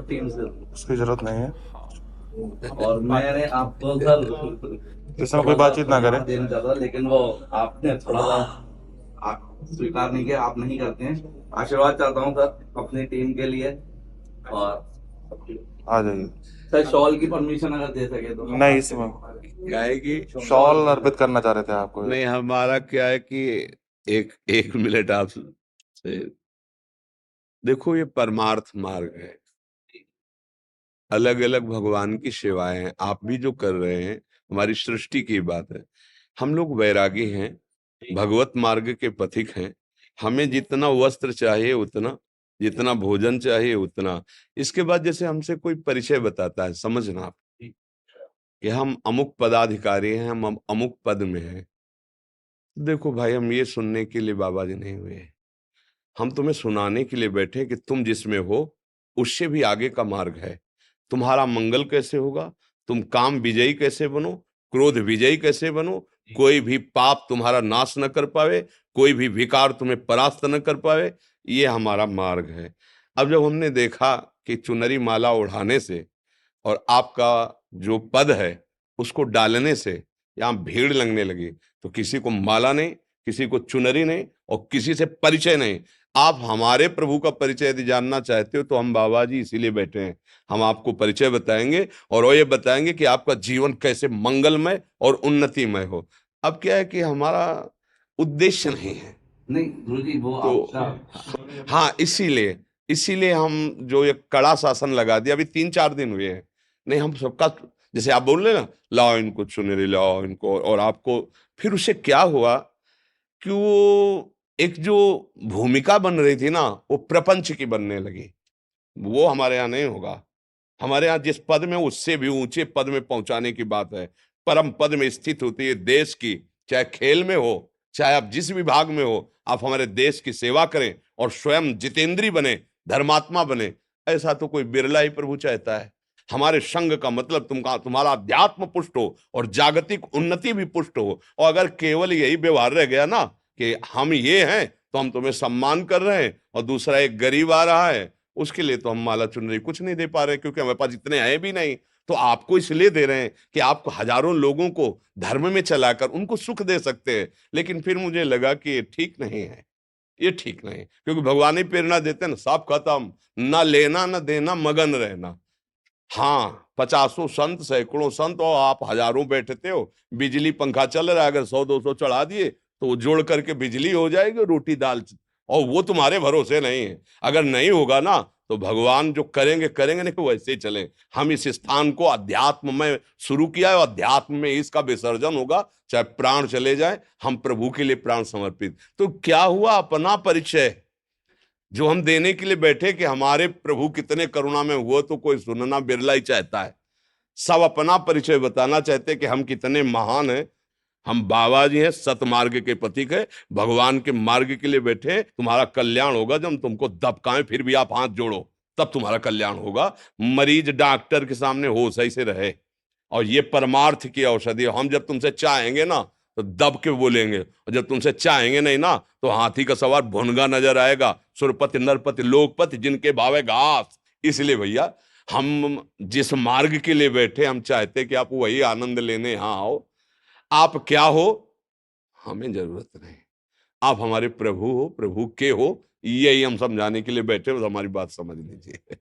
Team से। उसकी जरूरत नहीं है। और मैंने आपको सर इस समय कोई थोड़ा सा बातचीत ना करे। सम्मान देना चाहता था, लेकिन वो आपने थोड़ा सा आप स्वीकार नहीं किया, आप नहीं करते हैं। आशीर्वाद चाहता हूँ सर अपनी टीम के लिए। और आ जाइए। सर शॉल की परमिशन अगर दे सके तो। नहीं, इस समय क्या है कि शॉल अर्पित करना चाह रहे थे आपको। नहीं, हमारा क्या है कि एक एक मिनट आप से देखो, ये परमार्थ मार्ग है, अलग अलग भगवान की सेवाएं हैं। आप भी जो कर रहे हैं हमारी सृष्टि की बात है। हम लोग वैरागी हैं, भगवत मार्ग के पथिक हैं। हमें जितना वस्त्र चाहिए उतना, जितना भोजन चाहिए उतना। इसके बाद जैसे हमसे कोई परिचय बताता है, समझना आप कि हम अमुक पदाधिकारी हैं, हम अमुक पद में हैं। देखो भाई, हम ये सुनने के लिए बाबा जी नहीं हुए, हम तुम्हें सुनाने के लिए बैठे कि तुम जिसमें हो उससे भी आगे का मार्ग है। तुम्हारा मंगल कैसे होगा, तुम काम विजयी कैसे बनो, क्रोध विजयी कैसे बनो, कोई भी पाप तुम्हारा नाश न कर पावे, कोई भी विकार तुम्हें परास्त न कर पावे, ये हमारा मार्ग है। अब जब हमने देखा कि चुनरी माला ओढ़ाने से और आपका जो पद है उसको डालने से यहाँ भीड़ लगने लगी, तो किसी को माला नहीं, किसी को चुनरी नहीं, और किसी से परिचय नहीं। आप हमारे प्रभु का परिचय यदि जानना चाहते हो तो हम बाबा जी इसीलिए बैठे हैं। हम आपको परिचय बताएंगे और वो ये बताएंगे कि आपका जीवन कैसे मंगलमय और उन्नतिमय हो। अब क्या है कि हमारा उद्देश्य नहीं है, नहीं गुरु जी, वो तो आपका हाँ, इसीलिए इसीलिए हम जो ये कड़ा शासन लगा दिया, अभी 3-4 दिन हुए हैं। नहीं, हम सबका जैसे आप बोल रहे ना, लाओ इनको चुनरी, लाओ इनको, और आपको फिर उससे क्या हुआ कि वो एक जो भूमिका बन रही थी ना, वो प्रपंच की बनने लगी। वो हमारे यहाँ नहीं होगा। हमारे यहाँ जिस पद में, उससे भी ऊंचे पद में पहुंचाने की बात है। परम पद में स्थित होती है देश की, चाहे खेल में हो, चाहे आप जिस विभाग में हो, आप हमारे देश की सेवा करें और स्वयं जितेंद्री बने, धर्मात्मा बने। ऐसा तो कोई बिरला ही प्रभु चाहता है। हमारे संघ का मतलब तुम्हारा अध्यात्म पुष्ट हो और जागतिक उन्नति भी पुष्ट हो। और अगर केवल यही व्यवहार रह गया ना कि हम ये हैं तो हम तुम्हें सम्मान कर रहे हैं, और दूसरा एक गरीब आ रहा है उसके लिए तो हम माला चुनरी कुछ नहीं दे पा रहे, क्योंकि हमारे पास इतने हैं भी नहीं। तो आपको इसलिए दे रहे हैं कि आप हजारों लोगों को धर्म में चलाकर उनको सुख दे सकते हैं। लेकिन फिर मुझे लगा कि ये ठीक नहीं है, ये ठीक नहीं, क्योंकि भगवान ही प्रेरणा देते हैं ना, सब खत्म, ना लेना ना देना, मगन रहना। हाँ, 50 संत, सैकड़ों संत, और आप हजारों बैठते हो। बिजली पंखा चल रहा है, अगर 100-200 चढ़ा दिए तो वो जोड़ करके बिजली हो जाएगी, रोटी दाल, और वो तुम्हारे भरोसे नहीं है। अगर नहीं होगा ना तो भगवान जो करेंगे करेंगे, नहीं वैसे ही चले। हम इस स्थान को अध्यात्म में शुरू किया है, अध्यात्म में इसका विसर्जन होगा, चाहे प्राण चले जाए, हम प्रभु के लिए प्राण समर्पित। तो क्या हुआ, अपना परिचय जो हम देने के लिए बैठे कि हमारे प्रभु कितने करुणा में हुए, तो कोई सुनना बिरला ही चाहता है। सब अपना परिचय बताना चाहते हैं कि हम कितने महान हैं। हम बाबा जी हैं, सतमार्ग के प्रतीक है, भगवान के मार्ग के लिए बैठे हैं। तुम्हारा कल्याण होगा जब हम तुमको दबकाएं फिर भी आप हाथ जोड़ो, तब तुम्हारा कल्याण होगा। मरीज डॉक्टर के सामने होश ही से रहे, और ये परमार्थ की औषधि है। हम जब तुमसे चाहेंगे ना तो दब के बोलेंगे, और जब तुमसे चाहेंगे नहीं ना तो हाथी का सवार भुनगा नजर आएगा। सुरपति नरपति लोकपति जिनके भावे घास। इसलिए भैया, हम जिस मार्ग के लिए बैठे, हम चाहते कि आप वही आनंद लेने यहाँ आओ। आप क्या हो हमें जरूरत नहीं, आप हमारे प्रभु हो, प्रभु के हो, यही हम समझाने के लिए बैठे हो, तो हमारी बात समझ लीजिए।